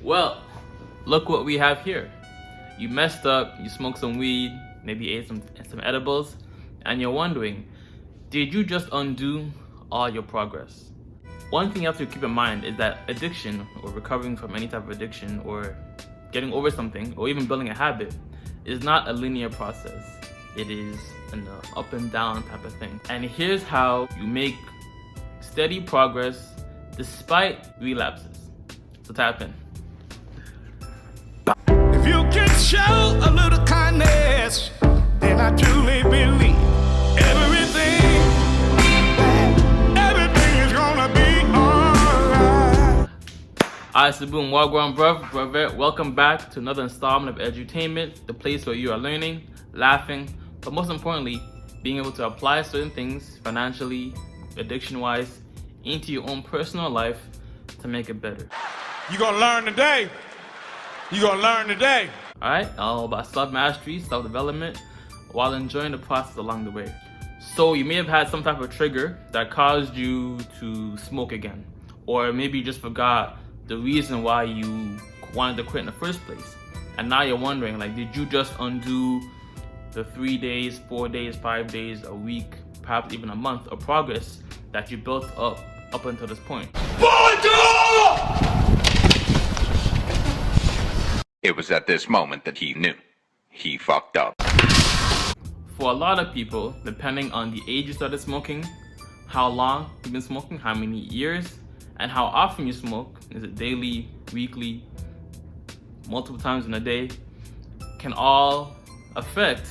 Well, look what we have here. You messed up, you smoked some weed, maybe ate some edibles, and you're wondering, did you just undo all your progress? One thing you have to keep in mind is that addiction, or recovering from any type of addiction, or getting over something, or even building a habit, is not a linear process. It is an up and down type of thing. And here's how you make steady progress despite relapses. So tap in. If you can show a little kindness, then I truly believe everything is gonna be alright. Alright, so boom, Wagwan bruv, welcome back to another installment of Edutainment, the place where you are learning, laughing, but most importantly, being able to apply certain things financially, addiction-wise, into your own personal life to make it better. You gonna learn today. You gonna learn today. Alright, all about self-mastery, self-development, while enjoying the process along the way. So you may have had some type of trigger that caused you to smoke again, or maybe you just forgot the reason why you wanted to quit in the first place. And now you're wondering, like, did you just undo the 3 days, 4 days, 5 days, a week, perhaps even a month of progress that you built up until this point? It was at this moment that he knew. He fucked up. For a lot of people, depending on the age you started smoking, how long you've been smoking, how many years, and how often you smoke, is it daily, weekly, multiple times in a day, can all affect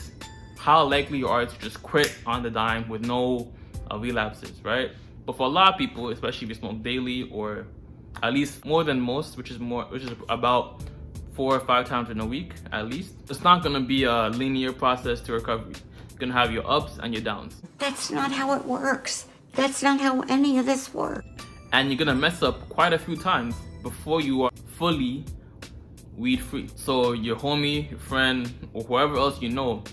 how likely you are to just quit on the dime with no relapses, right? But for a lot of people, especially if you smoke daily or at least more than most, which is about 4 or 5 times in a week at least, it's not gonna be a linear process to recovery. You're gonna have your ups and your downs. That's not how it works. That's not how any of this works. And you're gonna mess up quite a few times before you are fully weed free. So your homie, your friend, or whoever else you know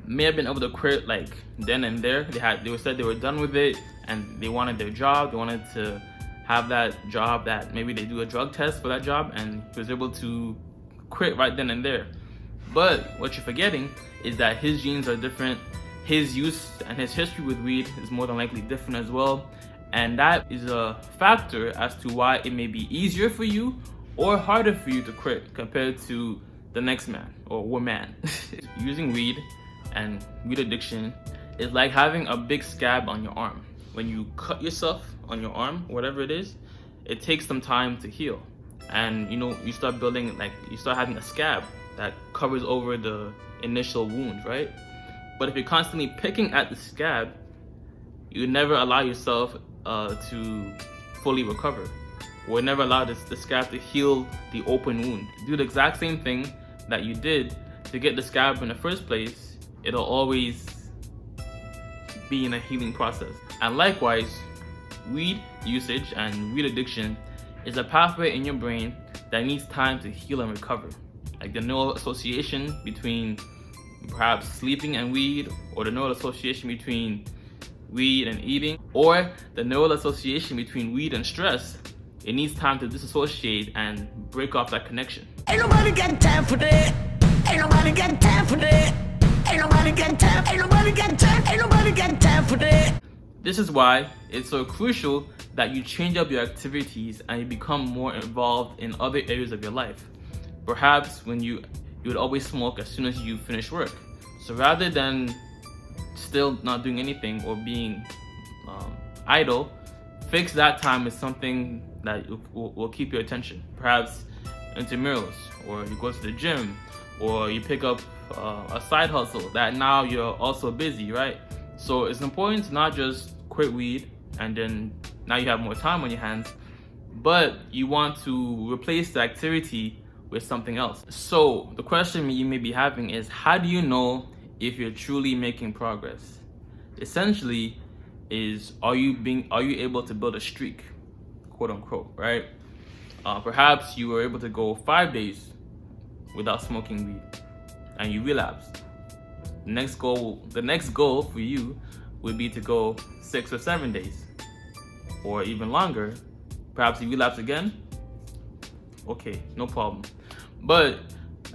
may have been able to quit like then and there. They said they were done with it and they wanted their job. They wanted to have that job that maybe they do a drug test for that job, and he was able to quit right then and there. But what you're forgetting is that his genes are different. His use and his history with weed is more than likely different as well. And that is a factor as to why it may be easier for you or harder for you to quit compared to the next man or woman. Using weed and weed addiction is like having a big scab on your arm. When you cut yourself on your arm, whatever it is, it takes some time to heal. And you start building, like, you start having a scab that covers over the initial wound, right? But if you're constantly picking at the scab, you never allow yourself to fully recover, or never allow the scab to heal the open wound. Do the exact same thing that you did to get the scab in the first place, it'll always be in a healing process. And likewise, weed usage and weed addiction is a pathway in your brain that needs time to heal and recover. Like the neural association between perhaps sleeping and weed, or the neural association between weed and eating, or the neural association between weed and stress. It needs time to disassociate and break off that connection. Ain't nobody got time for that. Ain't nobody got time for that. Ain't nobody got time. Ain't nobody got time. Ain't nobody got time for that. This is why it's so crucial that you change up your activities and you become more involved in other areas of your life. Perhaps when you would always smoke as soon as you finish work. So rather than still not doing anything or being idle, fix that time with something that will keep your attention. Perhaps intramurals, or you go to the gym, or you pick up a side hustle that now you're also busy, right? So it's important to not just quit weed and then now you have more time on your hands, but you want to replace the activity with something else. So the question you may be having is, how do you know if you're truly making progress? Essentially is, are you able to build a streak, quote unquote, right? Perhaps you were able to go 5 days without smoking weed and you relapsed. The next goal for you would be to go 6 or 7 days, or even longer. Perhaps you relapse again, okay, no problem. But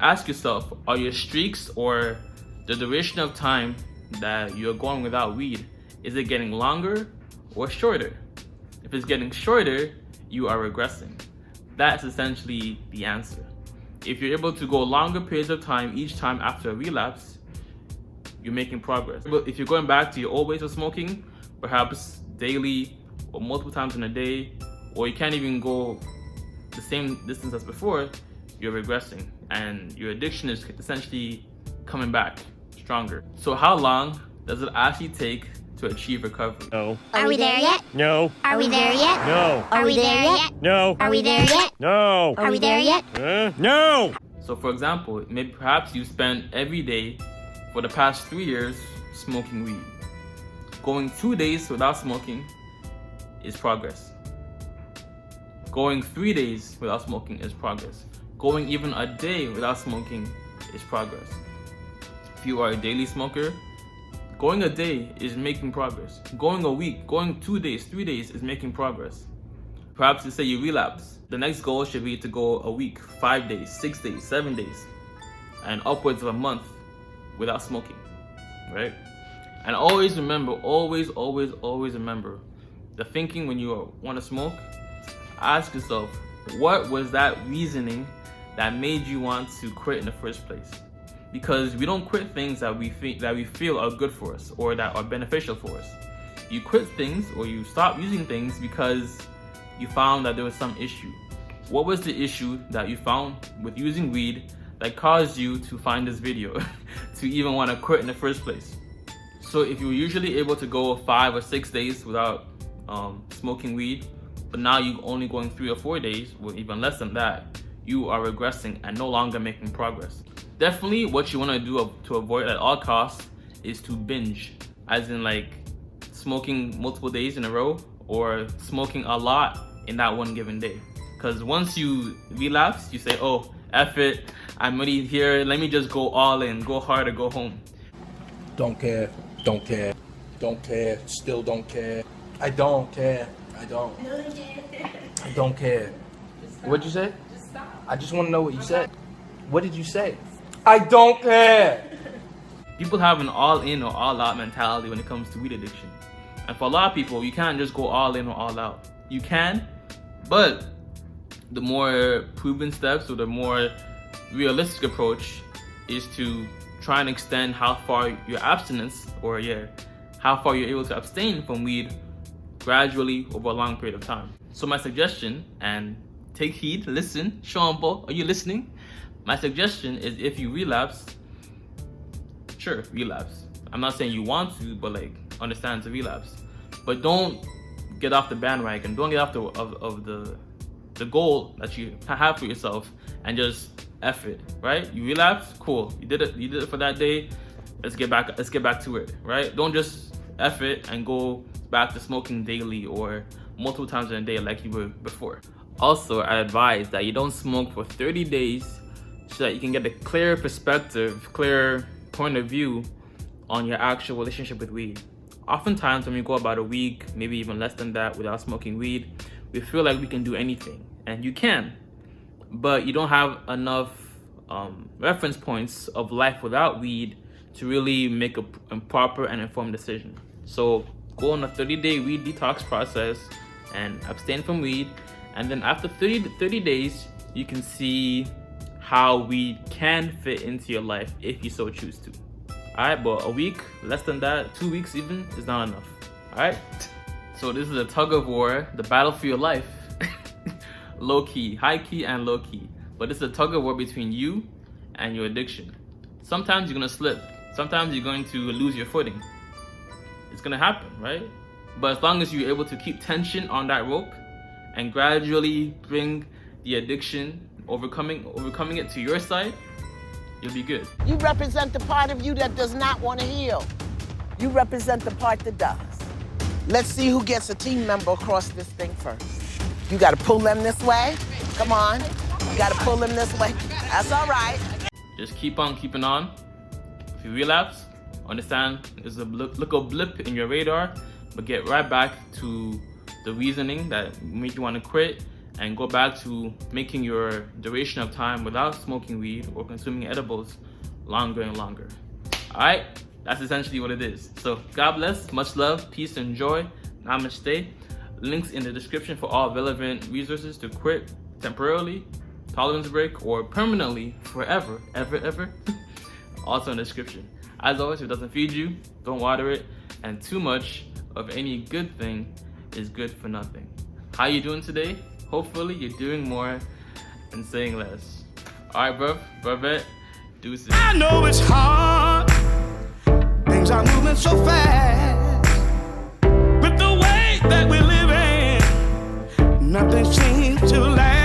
ask yourself, are your streaks or the duration of time that you're going without weed, is it getting longer or shorter? If it's getting shorter, you are regressing. That's essentially the answer. If you're able to go longer periods of time each time after a relapse, you're making progress. But if you're going back to your old ways of smoking, perhaps daily or multiple times in a day, or you can't even go the same distance as before, you're regressing and your addiction is essentially coming back stronger. So how long does it actually take to achieve recovery? No. Are we there yet? No. Are we there yet? No. Are we there yet? No. Are we there yet? No. Are we there yet? No. So for example, maybe perhaps you spend every day for the past 3 years smoking weed. Going 2 days without smoking is progress. Going 3 days without smoking is progress. Going even a day without smoking is progress. If you are a daily smoker, going a day is making progress. Going a week, going 2 days, 3 days is making progress. Perhaps you say you relapse. The next goal should be to go a week, 5 days, 6 days, 7 days, and upwards of a month without smoking, right? And always remember, always remember, the thinking when you want to smoke, ask yourself, what was that reasoning that made you want to quit in the first place? Because we don't quit things that we feel are good for us or that are beneficial for us. You quit things or you stop using things because you found that there was some issue. What was the issue that you found with using weed that caused you to find this video to even want to quit in the first place? So if you're usually able to go 5 or 6 days without smoking weed, but now you're only going 3 or 4 days, or even less than that, you are regressing and no longer making progress. Definitely what you want to do to avoid at all costs is to binge, as in like smoking multiple days in a row or smoking a lot in that one given day. Because once you relapse, you say, oh, F it, I'm already here, let me just go all in, go hard or go home. Don't care, don't care, don't care, still don't care. I don't care, I don't. I don't care. What'd you say? Just stop. I just want to know what you said. What did you say? I don't care! People have an all in or all out mentality when it comes to weed addiction. And for a lot of people, you can't just go all in or all out. You can, but the more proven steps or the more realistic approach is to try and extend how far your abstinence or how far you're able to abstain from weed gradually over a long period of time. So my suggestion, and take heed, listen, Shombo, are you listening? My suggestion is if you relapse, sure, relapse. I'm not saying you want to, but like understand it's a relapse. But don't get off the bandwagon. Don't get off the goal that you have for yourself and just F it, right? You relapse, cool. You did it for that day. Let's get back to it, right? Don't just F it and go back to smoking daily or multiple times in a day like you were before. Also, I advise that you don't smoke for 30 days so that you can get a clear perspective, clear point of view on your actual relationship with weed. Oftentimes when we go about a week, maybe even less than that without smoking weed, we feel like we can do anything, and you can, but you don't have enough reference points of life without weed to really make a proper and informed decision. So go on a 30-day weed detox process and abstain from weed, and then after 30 days, you can see how weed can fit into your life if you so choose to. Alright, but a week, less than that, 2 weeks even, is not enough. Alright? So this is a tug of war, the battle for your life. Low key, high key and low key. But it's a tug of war between you and your addiction. Sometimes you're gonna slip. Sometimes you're going to lose your footing. It's gonna happen, right? But as long as you're able to keep tension on that rope and gradually bring the addiction, overcoming it to your side, you'll be good. You represent the part of you that does not want to heal. You represent the part that does. Let's see who gets a team member across this thing first. You gotta pull them this way. Come on. You gotta pull them this way. That's all right. Just keep on keeping on. If you relapse, understand there's a little blip in your radar, but get right back to the reasoning that made you want to quit and go back to making your duration of time without smoking weed or consuming edibles longer and longer. All right, that's essentially what it is. So God bless, much love, peace and joy. Namaste. Links in the description for all relevant resources to quit temporarily, tolerance break, or permanently, forever, ever. Also in the description. As always, if it doesn't feed you, don't water it, and too much of any good thing is good for nothing. How you doing today? Hopefully you're doing more and saying less. All right, bruv, deuces. I know it's hard. Things are moving so fast. With the way that we're living, nothing seems to last.